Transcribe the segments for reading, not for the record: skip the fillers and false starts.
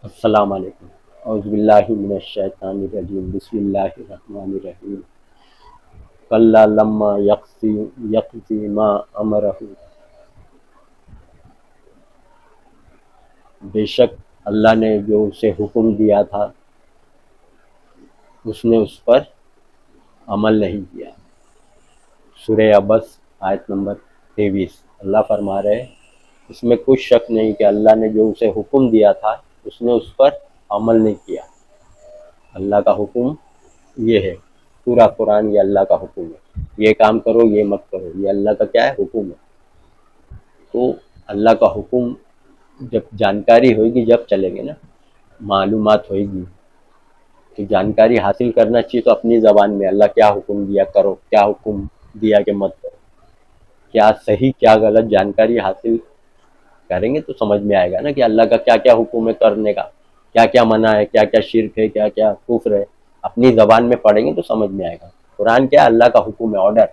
السلام علیکم۔ اعوذ باللہ من الشیطان الرجیم، بسم اللہ الرحمن الرحیم۔ کلا لما یقضی ما امرہ، بے شک اللہ نے جو اسے حکم دیا تھا اس نے اس پر عمل نہیں کیا۔ سورہ عبس آیت نمبر 23۔ اللہ فرما رہے ہیں اس میں کچھ شک نہیں کہ اللہ نے جو اسے حکم دیا تھا اس نے اس پر عمل نہیں کیا۔ اللہ کا حکم یہ ہے، پورا قرآن یہ اللہ کا حکم ہے، یہ کام کرو یہ مت کرو، یہ اللہ کا کیا ہے؟ حکم ہے۔ تو اللہ کا حکم جب جانکاری ہوئے گی، جب چلیں گے نا، معلومات ہوئے گی تو جانکاری حاصل کرنا چاہیے، تو اپنی زبان میں اللہ کیا حکم دیا کرو، کیا حکم دیا کہ مت کرو، کیا صحیح کیا غلط جانکاری حاصل کریں گے تو سمجھ میں آئے گا نا کہ اللہ کا کیا کیا حکم ہے کرنے کا، کیا کیا منع ہے، کیا کیا شرک ہے، کیا کیا کفر ہے۔ اپنی زبان میں پڑھیں گے تو سمجھ میں آئے گا۔ قرآن کیا ہے؟ اللہ کا حکم ہے، آرڈر،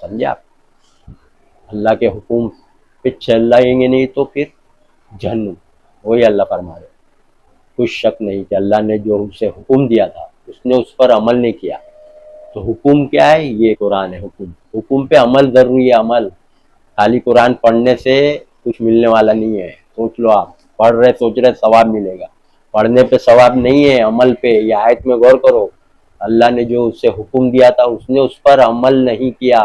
سمجھے آپ؟ اللہ کے حکم پہ چلائیں گے نہیں تو پھر جہنم، وہی اللہ فرما رہے۔ کچھ شک نہیں کہ اللہ نے جو اسے حکم دیا تھا اس نے اس پر عمل نہیں کیا۔ تو حکم کیا ہے؟ یہ قرآن ہے حکم۔ حکم پہ عمل ضروری ہے، عمل۔ خالی قرآن پڑھنے سے کچھ ملنے والا نہیں ہے، سوچ لو آپ، پڑھ رہے سوچ رہے ثواب ملے گا، پڑھنے پہ ثواب نہیں ہے، عمل پہ۔ یہ آیت میں غور کرو، اللہ نے جو اسے حکم دیا تھا اس نے اس پر عمل نہیں کیا،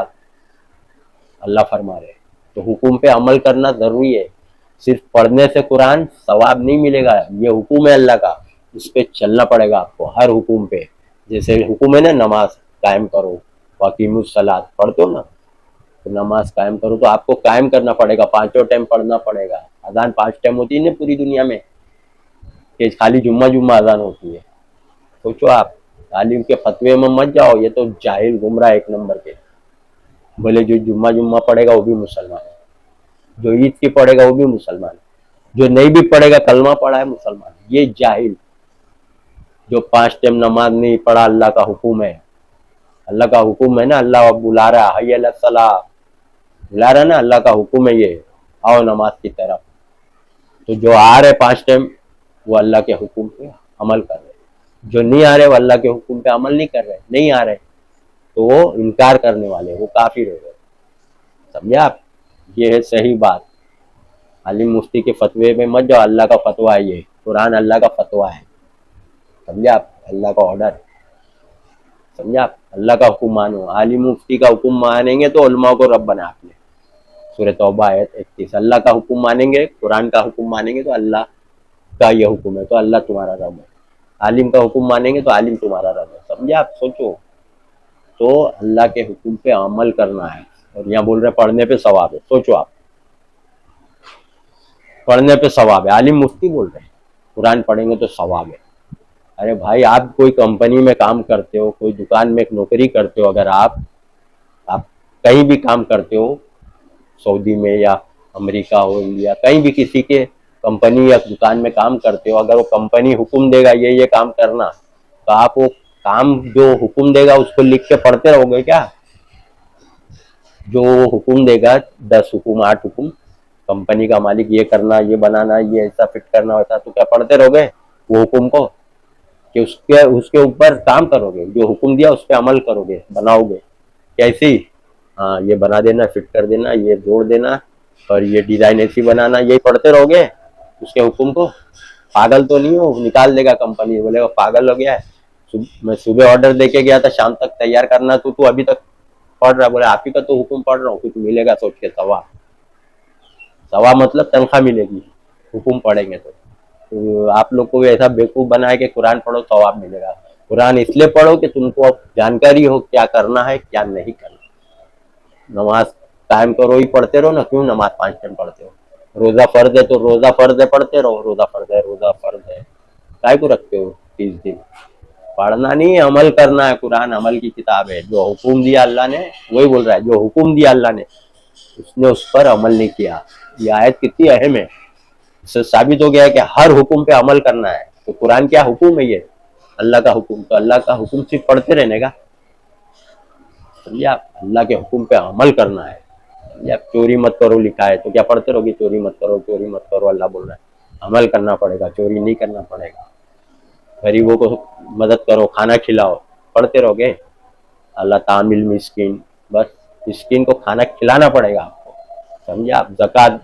اللہ فرما رہے۔ تو حکم پہ عمل کرنا ضروری ہے، صرف پڑھنے سے قرآن ثواب نہیں ملے گا، یہ حکم ہے اللہ کا، اس پہ چلنا پڑے گا آپ کو، ہر حکم پہ۔ جیسے حکم ہے نا نماز قائم کرو، واقیم الصلاۃ پڑھتے ہو نا، تو نماز قائم کرو تو آپ کو قائم کرنا پڑے گا، پانچوں ٹائم پڑھنا پڑے گا۔ اذان 5 ٹائم ہوتی ہے نا پوری دنیا میں، کہ خالی جمعہ جمعہ اذان ہوتی ہے۔ سوچو آپ، عالم کے فتوے میں مت جاؤ، یہ تو جاہل گمراہ ایک نمبر کے۔ بولے جو جمعہ جمعہ پڑھے گا وہ بھی مسلمان ہے، جو عید کی پڑھے گا وہ بھی مسلمان ہے، جو نہیں بھی پڑھے گا کلمہ پڑھا ہے مسلمان ہے۔ یہ جاہل جو 5 ٹائم نماز نہیں پڑھا، اللہ کا حکم ہے، اللہ کا حکم ہے نا، اللہ بلا رہا ہے، حی علی الصلاۃ بلا رہا ہے نا، اللہ کا حکم ہے یہ، آؤ نماز کی طرف۔ تو جو آ رہے 5 ٹائم وہ اللہ کے حکم پہ عمل کر رہے، جو نہیں آ رہے وہ اللہ کے حکم پہ عمل نہیں کر رہے، نہیں آ رہے تو وہ انکار کرنے والے، وہ کافر ہو گئے، سمجھے آپ؟ یہ ہے صحیح بات۔ عالم مفتی کے فتوے میں مت جاؤ، اللہ کا فتویٰ ہے، یہ قرآن اللہ کا فتویٰ ہے، سمجھے آپ؟ اللہ کا آرڈر، سمجھے آپ؟ اللہ کا حکم مانو، عالم مفتی کا حکم مانیں گے تو علماء کو رب بنا آپ نے۔ سورہ توبہ آیت 31۔ اللہ کا حکم مانیں گے، قرآن کا حکم مانیں گے تو اللہ کا یہ حکم ہے تو اللہ تمہارا رب ہے، عالم کا حکم مانیں گے تو عالم تمہارا رب ہے، سمجھے آپ؟ سوچو، تو اللہ کے حکم پہ عمل کرنا ہے۔ اور یہاں بول رہے پڑھنے پہ ثواب ہے، سوچو آپ، پڑھنے پہ ثواب ہے، عالم مفتی بول رہے ہیں قرآن پڑھیں گے تو ثواب ہے۔ ارے بھائی، آپ کوئی کمپنی میں کام کرتے ہو، کوئی دکان میں ایک نوکری کرتے ہو، اگر آپ کہیں بھی کام کرتے ہو، سعودی میں یا امریکہ ہو، انڈیا، کہیں بھی کسی کے کمپنی یا دکان میں کام کرتے ہو، اگر وہ کمپنی حکم دے گا یہ کام کرنا، تو آپ وہ کام جو حکم دے گا اس کو لکھ کے پڑھتے رہو گے کیا؟ جو حکم دے گا 10 حکم 8 حکم، کمپنی کا مالک یہ کرنا، یہ بنانا، یہ ایسا فٹ کرنا ہوتا، تو کیا پڑھتے رہو گے وہ حکم کو؟ کہ اس کے اوپر کام کرو گے، جو حکم دیا اس پہ عمل کرو گے، بناؤ گے کیسی؟ ہاں، یہ بنا دینا، فٹ کر دینا، یہ جوڑ دینا، اور یہ ڈیزائن ایسی بنانا، یہی پڑھتے رہو گے اس کے حکم کو؟ پاگل تو نہیں ہو؟ نکال دے گا کمپنی، بولے گا پاگل ہو گیا ہے، میں صبح آرڈر دے کے گیا تھا شام تک تیار کرنا، تو ابھی تک پڑھ رہا؟ بولے آپ ہی کا تو حکم پڑھ رہا ہوں، کچھ ملے گا سوچ کے ثواب، ثواب مطلب تنخواہ ملے گی حکم پڑھیں گے تو آپ لوگ کو بھی ایسا بیوقوف بنائے کہ قرآن پڑھو ثواب ملے گا۔ قرآن اس لیے پڑھو کہ تم کو جانکاری ہو کیا کرنا ہے کیا نہیں کرنا۔ نماز قائم کرو ہی پڑھتے رہو نا، کیوں نماز 5 ٹائم پڑھتے ہو؟ روزہ فرض ہے تو روزہ فرض ہے پڑھتے رہو، روزہ فرض ہے، روزہ فرض ہے، کائے کو رکھتے ہو 30 دن؟ پڑھنا نہیں، عمل کرنا ہے، قرآن عمل کی کتاب ہے، جو حکم دیا اللہ نے، وہی بول رہا ہے، جو حکم دیا اللہ نے اس نے اس پر عمل نہیں کیا۔ یہ آیت کتنی اہم ہے، اس سے ثابت ہو گیا ہے کہ ہر حکم پہ عمل کرنا ہے۔ تو قرآن کیا حکم ہے؟ یہ اللہ کا حکم، تو اللہ کا حکم صرف پڑھتے رہنے کا، سمجھے آپ؟ اللہ کے حکم پہ عمل کرنا ہے۔ سمجھے آپ؟ چوری مت کرو لکھا ہے تو کیا پڑھتے رہو گے چوری مت کرو، چوری مت کرو، اللہ بول رہا ہے عمل کرنا پڑے گا, چوری نہیں کرنا پڑے گا, غریبوں کو مدد کرو, کھانا کھلاؤ, پڑھتے رہو گے اللہ تعامل مسکین, بس مسکین کو کھانا کھلانا پڑے گا آپ کو, سمجھے آپ. زکوٰۃ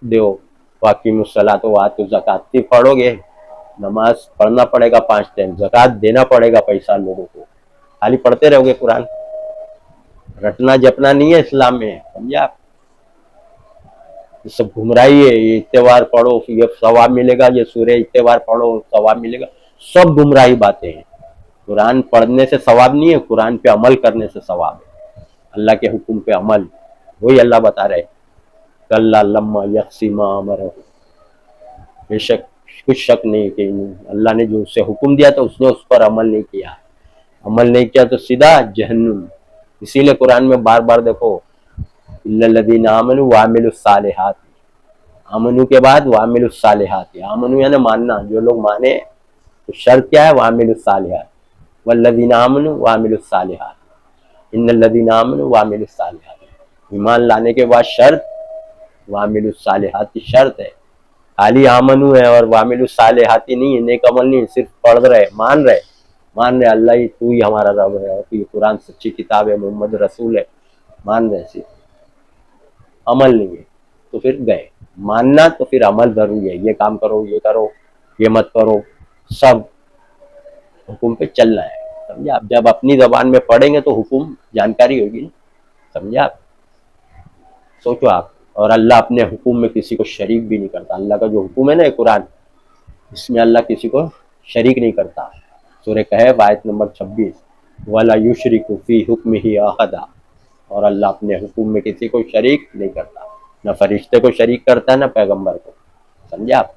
دیو, واقیم الصلاۃ وآتوا الزکوٰۃ, صرف پڑھو گے, نماز پڑھنا پڑے گا 5 ٹائم, زکوٰۃ دینا پڑے گا پیسہ لوگوں کو, خالی پڑھتے رہو گے قرآن, رٹنا جپنا نہیں ہے اسلام میں, سمجھے آپ. یہ سب گمراہی ہے. یہ اتوار پڑھو یہ ثواب ملے گا, یہ سورہ اتوار پڑھو ثواب ملے گا, سب گمراہی باتیں ہیں. قرآن پڑھنے سے ثواب نہیں ہے, قرآن پہ عمل کرنے سے ثواب ہے, اللہ کے حکم پہ عمل. وہی اللہ بتا رہے کلا لما یقضی ما امرہ, بے شک کچھ شک نہیں کہ اللہ نے جو اسے حکم دیا تھا اس نے اس پر عمل نہیں کیا, عمل نہیں کیا تو سیدھا جہنم. اسی لیے قرآن میں بار بار دیکھو الا الذین آمنوا وعملوا الصالحات, آمنو کے بعد وعملوا الصالحات. آمنو یعنی ماننا, جو لوگ مانے تو شرط کیا ہے, وعملوا الصالحات, والذین آمنوا وعملوا الصالحات, ان الذین آمنوا وعملوا الصالحات. ایمان لانے کے بعد شرط وعملوا الصالحات کی شرط ہے. خالی آمنو ہے اور وعملوا الصالحات نہیں ہے, نیک عمل نہیں, صرف پڑھ رہے, مان رہے اللہ ہی تو ہی ہمارا رب ہے, اور یہ قرآن سچی کتاب ہے, محمد رسول ہے, مان رہے, صرف عمل نہیں ہے تو پھر گئے. ماننا تو پھر عمل ضروری ہے, یہ کام کرو, یہ کرو, یہ مت کرو, سب حکم پہ چلنا ہے, سمجھے آپ. جب اپنی زبان میں پڑھیں گے تو حکم جانکاری ہوگی نا, سمجھے آپ. سوچو آپ. اور اللہ اپنے حکم میں کسی کو شریک بھی نہیں کرتا. اللہ کا جو حکم ہے نا قرآن, اس میں اللہ کسی کو شریک نہیں کرتا. سورہ کہف آیت نمبر 26, وَلَا يُشْرِكُ فِي حُکْمِهِ أَحَدًا, اور اللہ اپنے حکم میں کسی کو شریک نہیں کرتا, نہ فرشتے کو شریک کرتا ہے نہ پیغمبر کو, سمجھے آپ.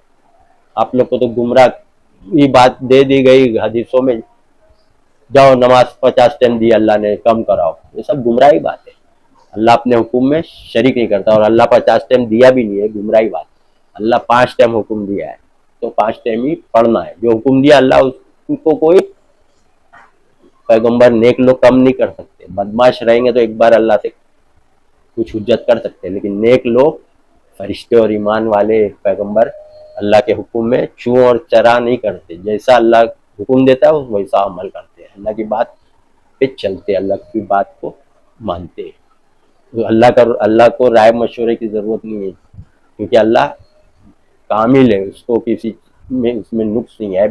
آپ لوگ کو تو گمراہ یہ بات دے دی گئی حدیثوں میں, جاؤ نماز 50 ٹائم دی اللہ نے, کم کراؤ, یہ سب گمراہی بات ہے. اللہ اپنے حکم میں شریک نہیں کرتا, اور اللہ 50 ٹائم دیا بھی نہیں ہے, گمراہی بات. اللہ 5 ٹائم حکم دیا ہے تو 5 ٹائم ہی پڑھنا ہے. جو حکم دیا اللہ اس کو کوئی پیغمبر نیک لوگ کم نہیں کر سکتے. بدماش رہیں گے تو ایک بار اللہ سے کچھ حجت کر سکتے, لیکن نیک لوگ, فرشتے اور ایمان والے پیغمبر اللہ کے حکم میں چوں اور چرا نہیں کرتے. جیسا اللہ حکم دیتا ہے ویسا عمل کرتے ہیں, اللہ کی بات پہ چلتے, اللہ کی بات کو مانتے. اللہ کو رائے مشورے کی ضرورت نہیں ہے, کیونکہ اللہ کامل ہے, اس کو کسی میں اس میں نقص نہیں ہے,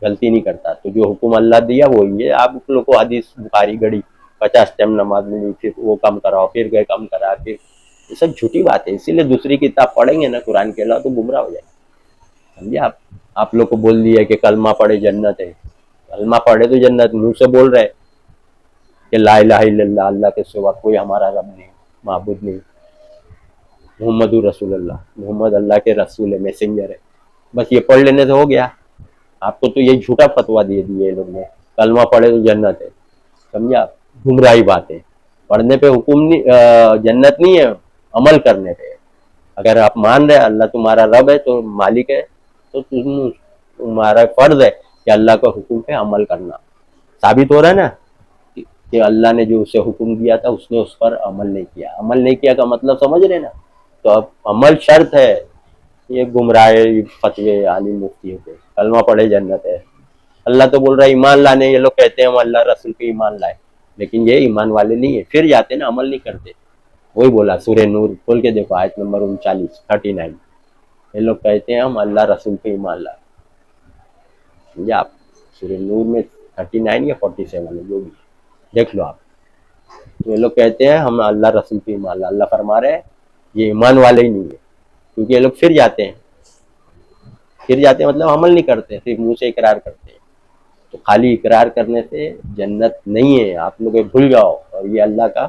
غلطی نہیں کرتا. تو جو حکم اللہ دیا وہی ہے. آپ لوگ کو حدیث بخاری گڑی 50 ٹائم نماز میں, پھر وہ کم کراؤ, پھر گئے کم کرا, پھر یہ سب جھوٹی بات ہے. اسی لیے دوسری کتاب پڑھیں گے نا قرآن کے علاوہ تو گمراہ ہو جائے, سمجھے آپ. آپ لوگ کو بول دیا کہ کلمہ پڑھے جنت ہے, کلمہ پڑھے تو جنت, منہ سے بول رہے کہ لا الہ الا اللہ, اللہ کے سوا کوئی ہمارا رب نہیں, معبود نہیں, محمد رسول اللہ, محمد اللہ کے رسول ہے, میسنجر ہے, بس یہ پڑھ لینے سے ہو گیا. آپ کو تو یہ جھوٹا فتویٰ دے دیے لوگ نے, کلمہ پڑھے تو جنت ہے, سمجھے آپ. گمراہی بات ہے. پڑھنے پہ حکم نہیں, جنت نہیں ہے, عمل کرنے پہ. اگر آپ مان رہے اللہ تمہارا رب ہے تو مالک ہے, تو تمہارا فرض ہے کہ اللہ کا حکم پہ عمل کرنا. ثابت ہو رہا ہے نا کہ اللہ نے جو اسے حکم دیا تھا اس نے اس پر عمل نہیں کیا. عمل نہیں کیا کا مطلب سمجھ رہے نا, تو اب عمل شرط ہے. یہ گمراہ فتوے عالم مفتی ہوتے, کلمہ پڑھے جنت ہے. اللہ تو بول رہا ہے ایمان لانے, یہ لوگ کہتے ہیں ہم اللہ رسول پہ ایمان لائے, لیکن یہ ایمان والے نہیں ہے, پھر جاتے نا, عمل نہیں کرتے. وہی بولا سورہ نور کھول کے دیکھو آیت نمبر 39. یہ لوگ کہتے ہیں ہم اللہ رسول پہ ایمان لائے, سمجھے آپ. سورہ نور میں 39 یا 47 ہے, جو بھی دیکھ لو آپ. تو یہ لوگ کہتے ہیں ہم اللہ رسول پہ ایمان لائے, اللہ فرما رہے ہیں یہ ایمان والے ہی نہیں ہے, کیونکہ یہ لوگ پھر جاتے ہیں مطلب عمل نہیں کرتے, صرف منہ سے اقرار کرتے ہیں. تو خالی اقرار کرنے سے جنت نہیں ہے, آپ لوگ بھول جاؤ. اور یہ اللہ کا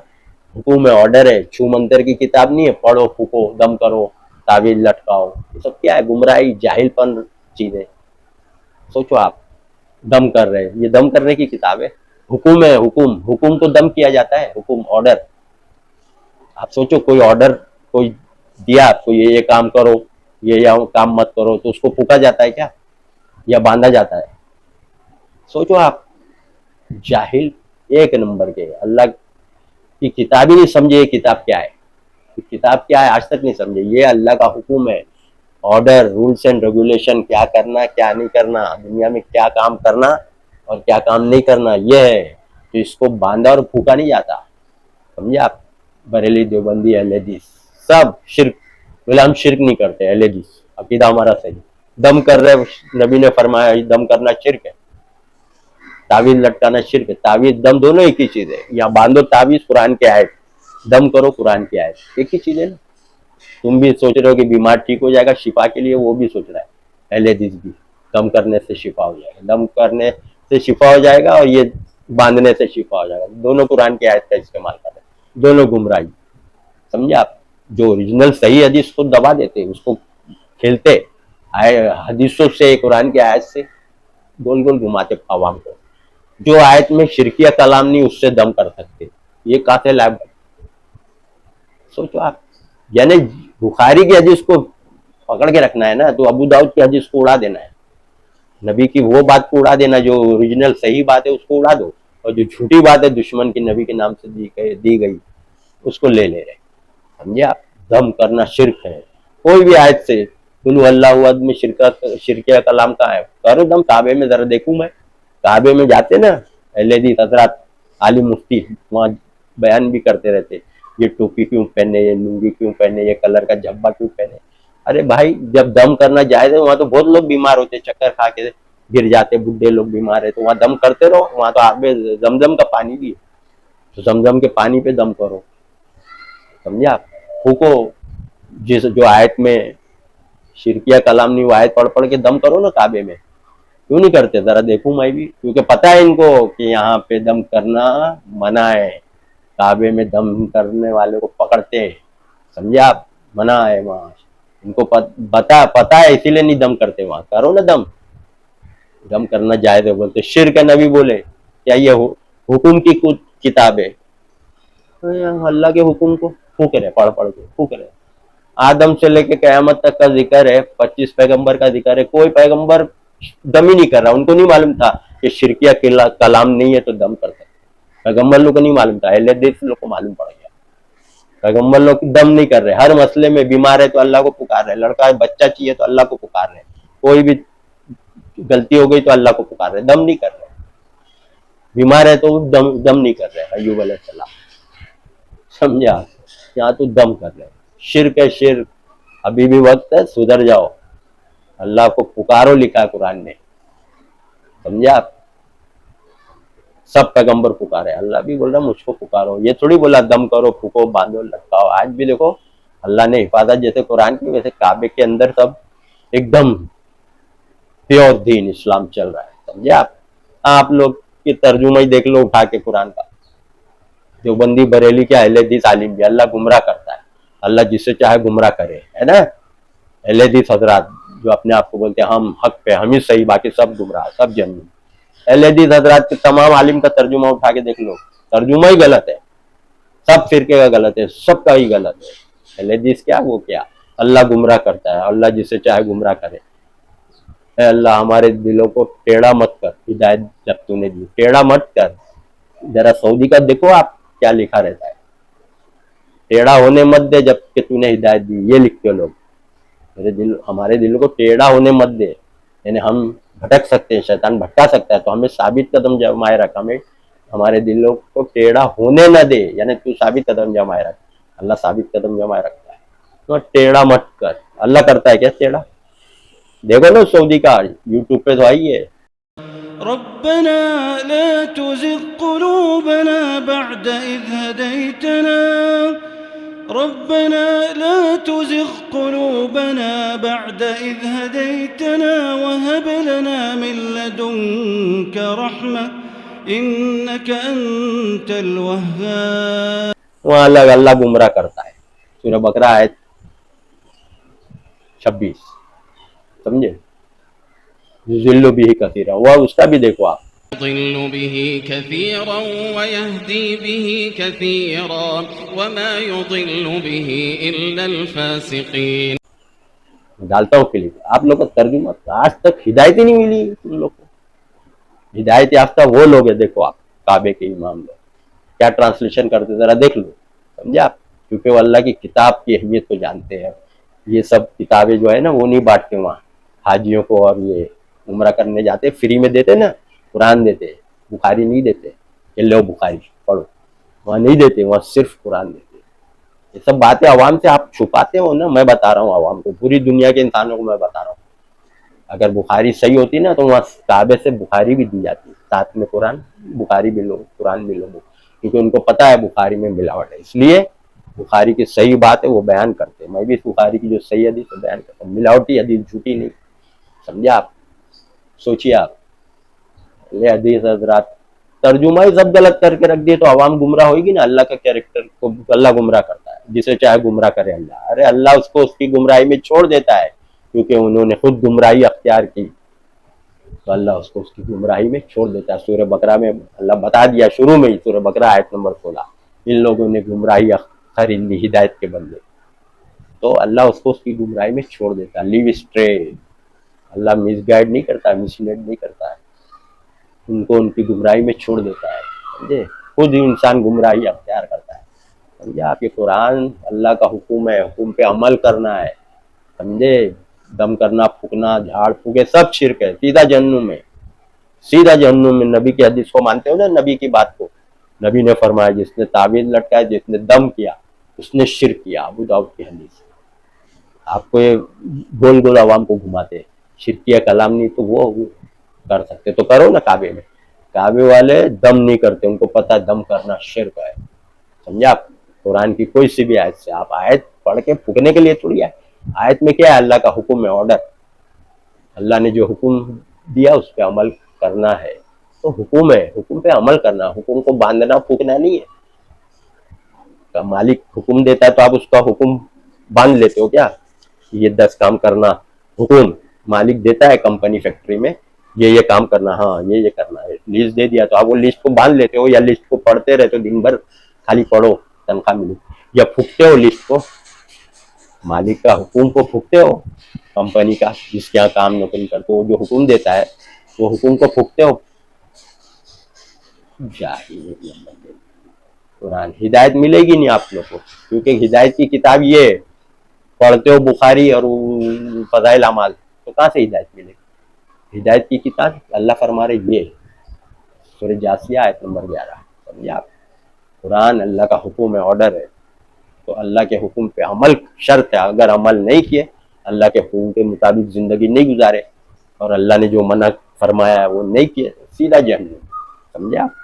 حکم ہے, آرڈر ہے, چھو منتر کی کتاب نہیں ہے, پڑھو پھوکو دم کرو تعویذ لٹکاؤ, یہ سب کیا ہے, گمراہی جاہل پن چیزیں. سوچو آپ, دم کر رہے, یہ دم کرنے کی کتاب ہے, حکم ہے, حکم تو دم کیا جاتا ہے, حکم آرڈر. آپ سوچو کوئی آرڈر کوئی دیا آپ کو, یہ کام کرو, یہ کام مت کرو, تو اس کو پھونکا جاتا ہے کیا, یا باندھا جاتا ہے. سوچو آپ, جاہل ایک نمبر کے. اللہ کی کتاب ہی نہیں سمجھے, یہ کتاب کیا ہے, کتاب کیا ہے آج تک نہیں سمجھے. یہ اللہ کا حکم ہے, آرڈر رولس اینڈ ریگولیشن، کیا کرنا کیا نہیں کرنا، دنیا میں کیا کام کرنا اور کیا کام نہیں کرنا، یہ ہے تو اس کو باندھا اور پھونکا نہیں جاتا. سمجھے آپ؟ بریلی دیوبندی اہل حدیث سب شرک، بولے ہم شرک نہیں کرتے، اہل حدیث عقیدہ ہمارا صحیح. دم کر رہے، نبی نے فرمایا دم کرنا شرک ہے، تعویذ لٹکانا شرک ہے. تعویذ دم دونوں ایک ہی چیز ہے. یا باندھو تعویذ قرآن کی آیت، دم کرو قرآن کی آیت، ایک ہی چیز ہے نا. تم بھی سوچ رہے ہو کہ بیمار ٹھیک ہو جائے گا شفا کے لیے، وہ بھی سوچ رہا ہے اہل حدیث بھی دم کرنے سے شفا ہو جائے گا، دم کرنے سے شفا ہو جائے گا اور یہ باندھنے سے شفا ہو جائے گا. دونوں قرآن کی آیت کا استعمال کر رہے ہیں، دونوں گمراہی. سمجھے آپ؟ جو اوریجنل صحیح حدیث کو دبا دیتے، اس کو کھیلتے حدیثوں سے، قرآن کی آیت سے گول گول گھماتے عوام کو. جو آیت میں شرکیہ کلام نہیں اس سے دم کر سکتے، یہ قاتل ہے. سوچو آپ، یعنی بخاری کی حدیث کو پکڑ کے رکھنا ہے نا، تو ابو داؤد کی حدیث کو اڑا دینا ہے. نبی کی وہ بات کو اڑا دینا جو اوریجنل صحیح بات ہے، اس کو اڑا دو، اور جو جھوٹی بات ہے دشمن کی نبی کے نام سے دی گئی اس کو لے لے رہے. سمجھے آپ؟ دم کرنا شرک ہے. کوئی بھی آیت سے قل اللہ احد میں شرکیہ کلام کا ہے، کرو دم. کعبے میں ذرا دیکھوں میں، کعبے میں جاتے نا اہل حدیث حضرات، عالم مفتی وہاں بیان بھی کرتے رہتے، یہ ٹوپی کیوں پہنے، یہ لنگی کیوں پہنے، یہ کلر کا جھبا کیوں پہنے. ارے بھائی جب دم کرنا جائز ہے، وہاں تو بہت لوگ بیمار ہوتے، چکر کھا کے گر جاتے، بڈھے لوگ بیمار ہے، تو وہاں دم کرتے رہو. وہاں تو آپ زمزم کا پانی بھی ہے، تو زمزم کے پانی پہ دم کرو. سمجھے آپ؟ پھونکو، جو آیت میں شرکیہ کلام نہیں وہ آیت پڑھ پڑھ کے دم کرو نا کعبے میں. کیوں نہیں کرتے ذرا دیکھوں میں بھی، کیونکہ پتا ہے ان کو کہ یہاں پہ دم کرنا منع ہے. کعبے میں دم کرنے والے کو پکڑتے ہیں. سمجھے آپ؟ منع ہے وہاں. ان کو پتا ہے، اسی لیے نہیں دم کرتے. وہاں کرو نا دم، دم کرنا جائز ہے. بولتے شرک ہے. نبی بولے کیا یہ حکم کی کچھ کتاب ہے؟ اللہ کے حکم کو پھونک رہے، پڑھ پڑھ کے پھونک رہے. آدم سے لے کے قیامت تک کا ذکر ہے، 25 پیغمبر کا ذکر ہے، کوئی پیغمبر دم ہی نہیں کر رہا. ان کو نہیں معلوم تھا کہ شرکیہ کلام نہیں ہے تو دم کر سکتے. پیغمبر لوگ کو نہیں معلوم تھا، اہل حدیث لوگ کو معلوم پڑ گیا. پیغمبر لوگ دم نہیں کر رہے. ہر مسئلے میں بیمار ہے تو اللہ کو پکار رہے، لڑکا ہے بچہ چاہیے تو اللہ کو پکار رہے، کوئی بھی غلطی ہو گئی تو اللہ کو پکار رہے، دم نہیں کر رہے. بیمار ہے تو دم نہیں کر رہے. ایوب علیہ السلام، سمجھا؟ یہاں تو دم کر رہے. شرک ہے شرک. ابھی بھی وقت ہے، سدھر جاؤ. اللہ کو پکارو لکھا ہے قرآن نے. سمجھا آپ؟ سب پیغمبر پکارے، اللہ بھی بول رہا مجھ کو پکارو. یہ تھوڑی بولا دم کرو پھونکو باندھو لٹکاؤ. آج بھی دیکھو اللہ نے حفاظت جیسے قرآن کی، ویسے کعبے کے اندر سب ایک دم پیور دین اسلام چل رہا ہے. سمجھے آپ؟ آپ لوگ کی ترجمہ ہی دیکھ لو اٹھا کے قرآن کا. جو بندی بریلی کے اہل حدیث عالم بھی، اللہ گمراہ کرتا ہے. اللہ جسے چاہے گمراہ کرے، ہے نا. اہل حدیث حضرات جو اپنے آپ کو بولتے ہیں ہم حق پہ، ہم ہی صحیح، باقی سب گمراہ، سب جنگی. اہل حدیث حضرات کے تمام عالم کا ترجمہ اٹھا کے دیکھ لو، ترجمہ ہی غلط ہے. سب فرقے کا غلط ہے، سب کا ہی غلط ہے. اہل حدیث کیا وہ کیا. اللہ گمراہ کرتا ہے، اللہ جسے چاہے گمراہ کرے. اے اللہ ہمارے دلوں کو ٹیڑھا مت کر. ہدایت جب تو نے دی ٹیڑھا مت کر. ذرا سعودی کا دیکھو آپ کیا لکھا رہتا ہے، ٹیڑھا ہونے مت دے جب کہ تو نے ہدایت دی. یہ لکھتے لوگ. ہمارے دلوں کو ٹیڑھا ہونے مت دے. یعنی ہم بھٹک سکتے ہیں، شیطان بھٹکا سکتا ہے، تو ہمیں ثابت قدم جمائے رکھ. ہمیں ہمارے دلوں کو ٹیڑھا ہونے نہ دے، یعنی تو ثابت قدم جمائے رکھ. اللہ ثابت قدم جمائے رکھتا ہے، تو ٹیڑھا مت کر. اللہ کرتا ہے کیا ٹیڑھا؟ دیکھو نا سعودی کا یوٹیوب پہ تو آئی ہے. ربنا لا تزغ قلوبنا بعد إذ هديتنا ربنا لا تزغ قلوبنا بعد إذ هديتنا وهب لنا من لدنك رحمة إنك أنت الوهاب. وہاں اللہ گمراہ کرتا ہے. سورہ بقرہ آیت 26. سمجھے؟ ذل بھی کثیرا. وہ اس کا بھی دیکھو آپ. يضل به كثيرا ويهدي به كثيرا وما يضل به إلا الفاسقين. ڈالتا ہوں کلپ. آپ لوگ کو ترجمہ آج تک ہدایت ہی نہیں ملی تم لوگ کو. ہدایت یافتہ وہ لوگ ہیں. دیکھو آپ کعبے کے امام لوگ کیا ٹرانسلیشن کرتے ذرا دیکھ لو. سمجھے آپ؟ کیونکہ وہ اللہ کی کتاب کی اہمیت کو جانتے ہیں. یہ سب کتابیں جو ہے نا وہ نہیں بانٹتے وہاں حاجیوں کو، اور یہ عمرہ کرنے جاتے فری میں دیتے نا، قرآن دیتے، بخاری نہیں دیتے کہ لو بخاری پڑھو، وہاں نہیں دیتے، وہاں صرف قرآن دیتے۔ یہ سب باتیں عوام سے آپ چھپاتے ہو نا، میں بتا رہا ہوں عوام کو، پوری دنیا کے انسانوں کو میں بتا رہا ہوں۔ اگر بخاری صحیح ہوتی نا تو وہاں کعبے سے بخاری بھی دی جاتی، ساتھ میں قرآن، بخاری بھی لو قرآن بھی لو، کیونکہ ان کو پتہ ہے بخاری میں ملاوٹ ہے، اس لیے بخاری کی صحیح بات ہے وہ بیان کرتے ہیں۔ میں بھی اس بخاری کی جو صحیح حدیث ہے بیان کرتا ہوں، ملاوٹی حدیث جھوٹی نہیں، سمجھے آپ؟ سوچیے آپ، یہ حدیث حضرات ترجمہ ہی سب غلط کر کے رکھ دیے تو عوام گمراہ ہوئے گی نا۔ اللہ کا کیریکٹر کو اللہ گمراہ کرتا ہے، جسے چاہے گمراہ کرے اللہ، ارے اللہ اس کو اس کی گمراہی میں چھوڑ دیتا ہے، کیونکہ انہوں نے خود گمراہی اختیار کی تو اللہ اس کو اس کی گمراہی میں چھوڑ دیتا ہے۔ سورہ بقرہ میں اللہ بتا دیا شروع میں ہی، سورہ بقرہ آیت نمبر 16، ان لوگوں نے گمراہی خرید لی ہدایت کے بدلے، تو اللہ اس کو اس کی گمراہی میں چھوڑ دیتا ہے۔ لیو اسٹرے، اللہ مس گائیڈ نہیں کرتا، مس لیڈ نہیں کرتا ہے، ان کو ان کی گمراہی میں چھوڑ دیتا ہے، سمجھے؟ خود ہی انسان گمراہی اختیار کرتا ہے، سمجھے آپ؟ یہ قرآن اللہ کا حکم ہے، حکم پہ عمل کرنا ہے، سمجھے؟ دم کرنا، پھونکنا، جھاڑ پھونکے سب شرک ہے، سیدھا جہنم میں، سیدھا جہنم میں۔ نبی کی حدیث کو مانتے ہو نا، نبی کی بات کو، نبی نے فرمایا جس نے تعویذ لٹکایا، جس نے دم کیا، اس نے شرک کیا، ابو داؤد کی حدیث۔ آپ کو یہ گول گول عوام کو گھماتے ہیں، شرکیہ کلام نہیں تو وہ کر سکتے تو کرو نا کعبے میں۔ کعبے والے دم نہیں کرتے، ان کو پتہ ہے دم کرنا شرک ہے، سمجھا آپ؟ قرآن کی کوئی سی بھی آیت سے، آپ آیت پڑھ کے پھونکنے کے لیے تھوڑی ہے، آیت میں کیا ہے؟ اللہ کا حکم ہے، آرڈر، اللہ نے جو حکم دیا اس پہ عمل کرنا ہے، تو حکم ہے، حکم پہ عمل کرنا، حکم کو باندھنا پھونکنا نہیں ہے۔ مالک حکم دیتا ہے تو آپ اس کا حکم باندھ لیتے ہو کیا؟ یہ 10 کام کرنا، حکم مالک دیتا ہے کمپنی فیکٹری میں، یہ کام کرنا، ہاں یہ کرنا ہے، لسٹ دے دیا تو آپ وہ لسٹ کو باندھ لیتے ہو، یا لسٹ کو پڑھتے رہتے ہو دن بھر، خالی پڑھو تنخواہ ملے، یا پھونکتے ہو لسٹ کو، مالک کا حکم کو پھونکتے ہو، کمپنی کا جس کے یہاں کام نوکری کرتے ہو جو حکم دیتا ہے وہ حکم کو پھونکتے ہو۔ قرآن ہدایت ملے گی نہیں آپ لوگ کو، کیونکہ ہدایت کی کتاب یہ ہے، پڑھتے ہو بخاری اور فضائل اعمال تو کہاں سے ہدایت ملے گی؟ ہدایت کی کتاب اللہ فرما رہے یہ سورہ جاسیہ آیت نمبر 11، سمجھے آپ؟ قرآن اللہ کا حکم ہے، آرڈر ہے، تو اللہ کے حکم پہ عمل شرط ہے، اگر عمل نہیں کیے، اللہ کے حکم کے مطابق زندگی نہیں گزارے اور اللہ نے جو منع فرمایا ہے وہ نہیں کیے، سیدھا جہنم، سمجھے آپ؟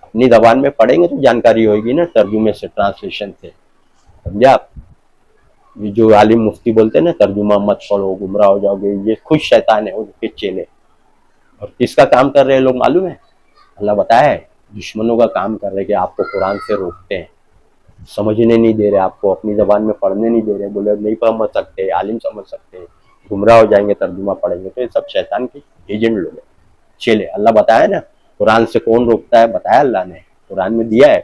اپنی زبان میں پڑھیں گے تو جانکاری ہوئے گی نا، ترجمے سے، ٹرانسلیشن سے، سمجھے آپ؟ یہ جو عالم مفتی بولتے ہیں نا ترجمہ مت پڑھو گمراہ ہو جاؤ گے، یہ خود شیطان ہے، ان کے چیلے، اور کس کا کام کر رہے ہیں لوگ معلوم ہے؟ اللہ بتایا ہے دشمنوں کا کام کر رہے کہ آپ کو قرآن سے روکتے ہیں، سمجھنے نہیں دے رہے، آپ کو اپنی زبان میں پڑھنے نہیں دے رہے، بولے نہیں سمجھ سکتے، عالم سمجھ سکتے، گمراہ ہو جائیں گے ترجمہ پڑھیں گے، تو یہ سب شیطان کے ایجنٹ لوگ ہیں، چیلے۔ اللہ بتایا نا قرآن سے کون روکتا ہے، بتایا اللہ نے، قرآن میں دیا ہے،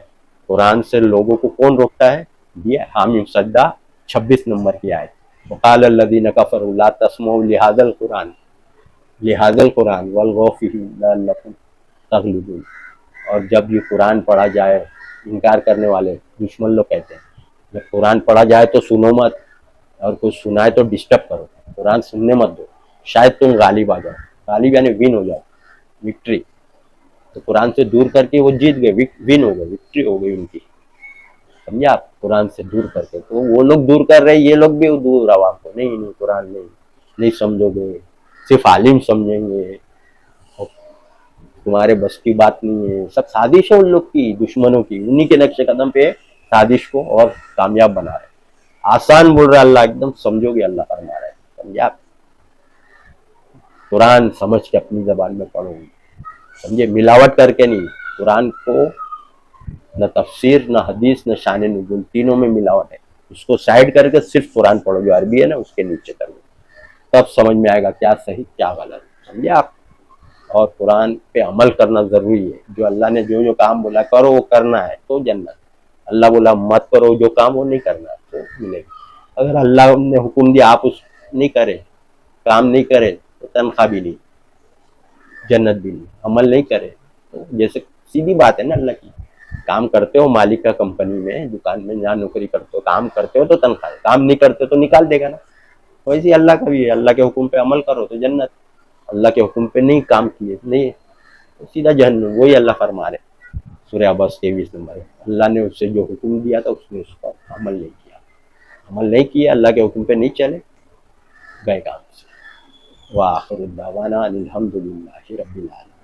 قرآن سے لوگوں کو کون روکتا ہے، دیا ہے۔ حامیم سجدہ 26 نمبر کی آیت، وقال الذین کفروا لا تسمعوا لہذا القرآن، لہذا القرآن والغوا فیہ لعلکم تغلبون، اور جب یہ قرآن پڑھا جائے، انکار کرنے والے دشمن لوگ کہتے ہیں جب قرآن پڑھا جائے تو سنو مت، اور کچھ سنائے تو ڈسٹرب کرو، قرآن سننے مت دو، شاید تم غالب آ جاؤ، غالب یعنی ون ہو جاؤ، وکٹری، تو قرآن سے دور کر کے وہ جیت گئے، ون ہو گئے، وکٹری ہو گئی ان کی، سمجھے آپ؟ قرآن سے دور کر کے، تو وہ لوگ دور کر رہے، یہ لوگ بھی دور عوام کو، نہیں قرآن نہیں سمجھو گے، صرف عالم سمجھیں گے، تمہارے بس کی بات نہیں ہے، سب سازش ہے ان لوگ کی، دشمنوں کی، انہی کے نقش قدم پہ سازش کو اور کامیاب بنا رہے، آسان بول رہا اللہ، ایک دم سمجھو گے اللہ فرما رہا ہے، سمجھے آپ؟ قرآن سمجھ کے اپنی زبان میں پڑھو، سمجھے؟ ملاوٹ کر کے نہیں، قرآن کو نہ تفسیر نہ حدیث نہ شان نزول تینوں میں ملاوٹ ہے، اس کو سائڈ کر کے صرف قرآن پڑھو، جو عربی ہے نا اس کے نیچے کر دو، تب سمجھ میں آئے گا کیا صحیح کیا غلط، سمجھے آپ؟ اور قرآن پہ عمل کرنا ضروری ہے، جو اللہ نے جو کام بولا کرو وہ کرنا ہے تو جنت، اللہ بولا مت کرو جو کام وہ نہیں کرنا تو ملے گا، اگر اللہ نے حکم دیا آپ اس نہیں کرے، کام نہیں کرے تو تنخواہ بھی نہیں، جنت بھی نہیں، عمل نہیں کرے تو جیسے سیدھی بات ہے نا اللہ کی، کام کرتے ہو مالک کا کمپنی میں، دکان میں جہاں نوکری کرتے ہو، کام کرتے ہو تو تنخواہ، کام نہیں کرتے تو نکال دے گا نا، ویسے ہی اللہ کا بھی ہے، اللہ کے حکم پہ عمل کرو تو جنت، اللہ کے حکم پہ نہیں کام کیے نہیں تو سیدھا جہنم. وہی اللہ فرما رہے سورہ عبس 23 نمبر ہے. اللہ نے اس سے جو حکم دیا تھا اس نے اس پر عمل نہیں کیا، عمل نہیں کیا، اللہ کے حکم پہ نہیں چلے، گئے کام سے. وآخر الدعوانا ان الحمد للہ رب العالمین.